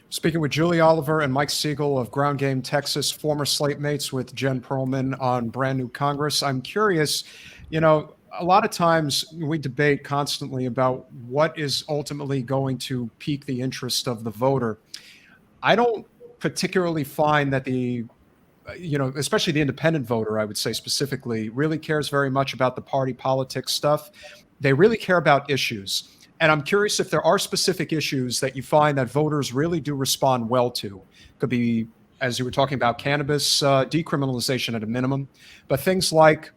Speaking with Julie Oliver and Mike Siegel of Ground Game Texas, former slate mates with Jen Perlman on Brand New Congress. I'm curious, a lot of times we debate constantly about what is ultimately going to pique the interest of the voter. I don't particularly find that especially the independent voter, I would say specifically, really cares very much about the party politics stuff. They really care about issues. And I'm curious if there are specific issues that you find that voters really do respond well to. Could be, as you were talking about, cannabis decriminalization at a minimum, but things like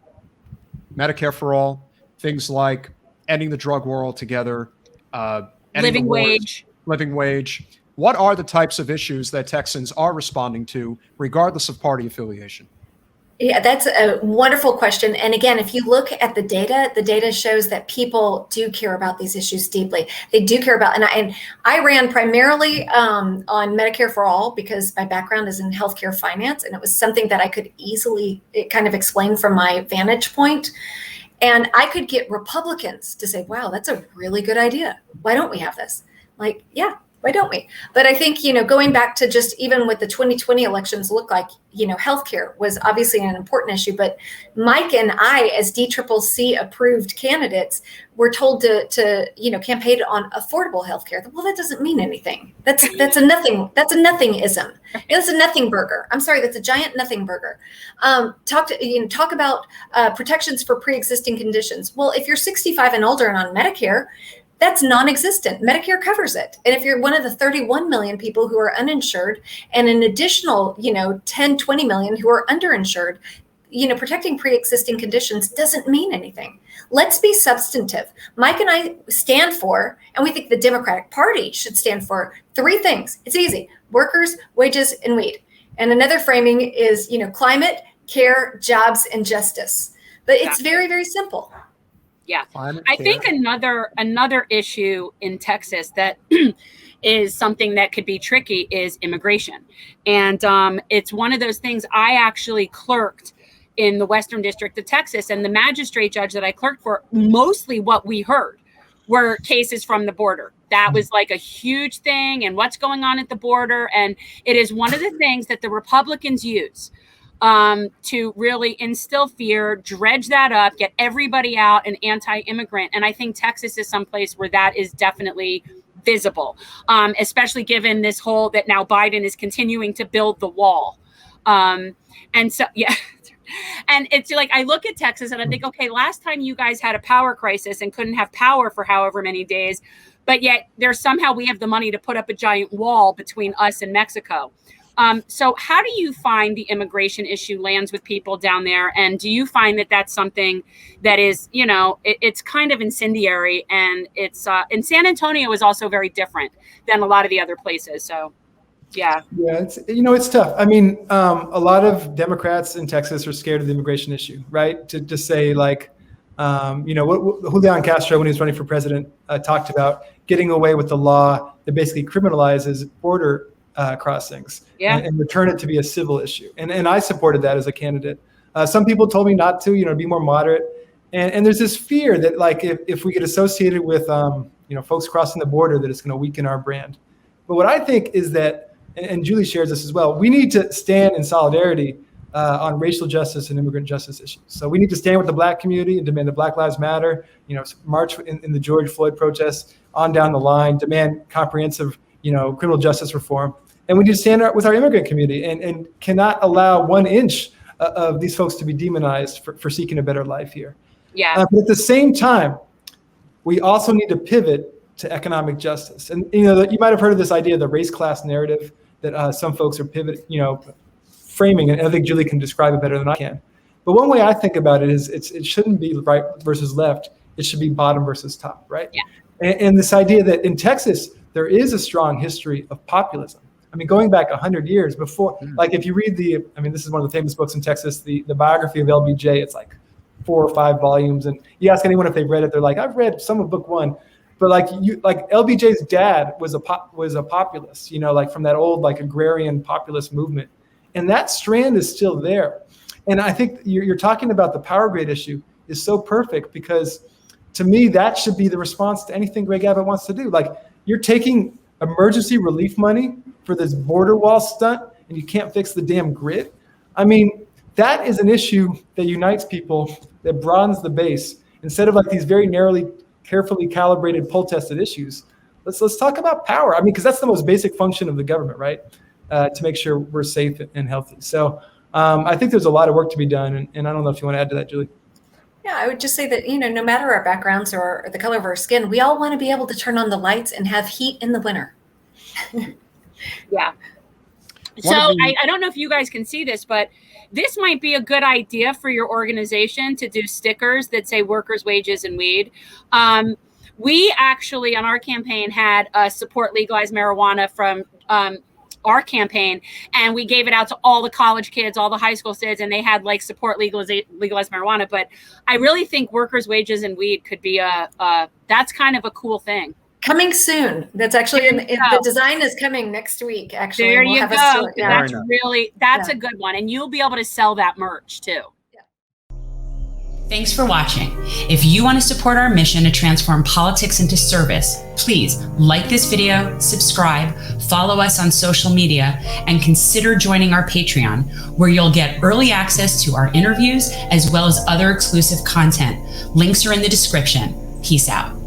Medicare for all, things like ending the drug war altogether, living wage. What are the types of issues that Texans are responding to, regardless of party affiliation? Yeah, that's a wonderful question. And again, if you look at the data shows that people do care about these issues deeply. They do care about, and I ran primarily on Medicare for all because my background is in healthcare finance, and it was something that I could easily kind of explain from my vantage point. And I could get Republicans to say, wow, that's a really good idea. Why don't we have this? Like, yeah. Why don't we? But I think, going back to just even what the 2020 elections look like, healthcare was obviously an important issue. But Mike and I, as DCCC approved candidates, were told to campaign on affordable healthcare. Well, that doesn't mean anything. That's a nothing. That's a nothingism. It's a nothing burger. I'm sorry, that's a giant nothing burger. Talk about protections for pre-existing conditions. Well, if you're 65 and older and on Medicare, that's non-existent. Medicare covers it. And if you're one of the 31 million people who are uninsured and an additional, 10, 20 million who are underinsured, protecting pre-existing conditions doesn't mean anything. Let's be substantive. Mike and I stand for, and we think the Democratic Party should stand for, three things. It's easy: workers, wages, and weed. And another framing is, climate, care, jobs, and justice. But it's very, very simple. Yeah, I think another issue in Texas that is something that could be tricky is immigration. And it's one of those things. I actually clerked in the Western District of Texas, and the magistrate judge that I clerked for, mostly what we heard were cases from the border. That was like a huge thing, and what's going on at the border. And it is one of the things that the Republicans use to really instill fear, dredge that up, get everybody out and anti-immigrant. And I think Texas is someplace where that is definitely visible, especially given this whole that now Biden is continuing to build the wall. And so, yeah. And it's like, I look at Texas and I think, okay, last time you guys had a power crisis and couldn't have power for however many days, but yet we have the money to put up a giant wall between us and Mexico. So how do you find the immigration issue lands with people down there? And do you find that that's something that is, it's kind of incendiary, and it's in San Antonio is also very different than a lot of the other places. So, yeah. Yeah, it's tough. I mean, a lot of Democrats in Texas are scared of the immigration issue, right? To just say like, what Julian Castro, when he was running for president, talked about getting away with the law that basically criminalizes border crossings and return it to be a civil issue. And I supported that as a candidate. Some people told me not to, be more moderate. And there's this fear that like, if we get associated with, folks crossing the border, that it's going to weaken our brand. But what I think is that, and Julie shares this as well, we need to stand in solidarity on racial justice and immigrant justice issues. So we need to stand with the Black community and demand that Black Lives Matter, march in the George Floyd protests on down the line, demand comprehensive, criminal justice reform. And we need to stand up with our immigrant community and cannot allow 1 inch of these folks to be demonized for seeking a better life here. Yeah. But at the same time, we also need to pivot to economic justice. And, you might have heard of this idea, the race class narrative that some folks are framing. And I think Julie can describe it better than I can. But one way I think about it is it shouldn't be right versus left. It should be bottom versus top, right? Yeah. And this idea that in Texas, there is a strong history of populism. I mean, going back 100 years before, like if you read this is one of the famous books in Texas, the biography of LBJ, it's like 4 or 5 volumes. And you ask anyone if they've read it, they're like, I've read some of book 1. But like LBJ's dad was a populist, like from that old like agrarian populist movement. And that strand is still there. And I think you're talking about the power grid issue is so perfect because to me, that should be the response to anything Greg Abbott wants to do. Like you're taking emergency relief money for this border wall stunt and you can't fix the damn grid. I mean, that is an issue that unites people, that broadens the base. Instead of like these very narrowly, carefully calibrated, poll-tested issues, let's talk about power. I mean, because that's the most basic function of the government, right? To make sure we're safe and healthy. So I think there's a lot of work to be done, and I don't know if you want to add to that, Julie. Yeah, I would just say that, no matter our backgrounds or the color of our skin, we all want to be able to turn on the lights and have heat in the winter. Yeah. So I don't know if you guys can see this, but this might be a good idea for your organization to do stickers that say workers' wages and weed. We actually, on our campaign, had support legalize marijuana from our campaign, and we gave it out to all the college kids, all the high school kids, and they had like support legalize marijuana. But I really think workers' wages and weed could be that's kind of a cool thing. Coming soon. That's actually the design is coming next week. Actually, there you go. Yeah. That's a good one, and you'll be able to sell that merch too. Thanks for watching. If you want to support our mission to transform politics into service, please like this video, subscribe, follow us on social media, and consider joining our Patreon, where you'll get early access to our interviews as well as other exclusive content. Links are in the description. Peace out.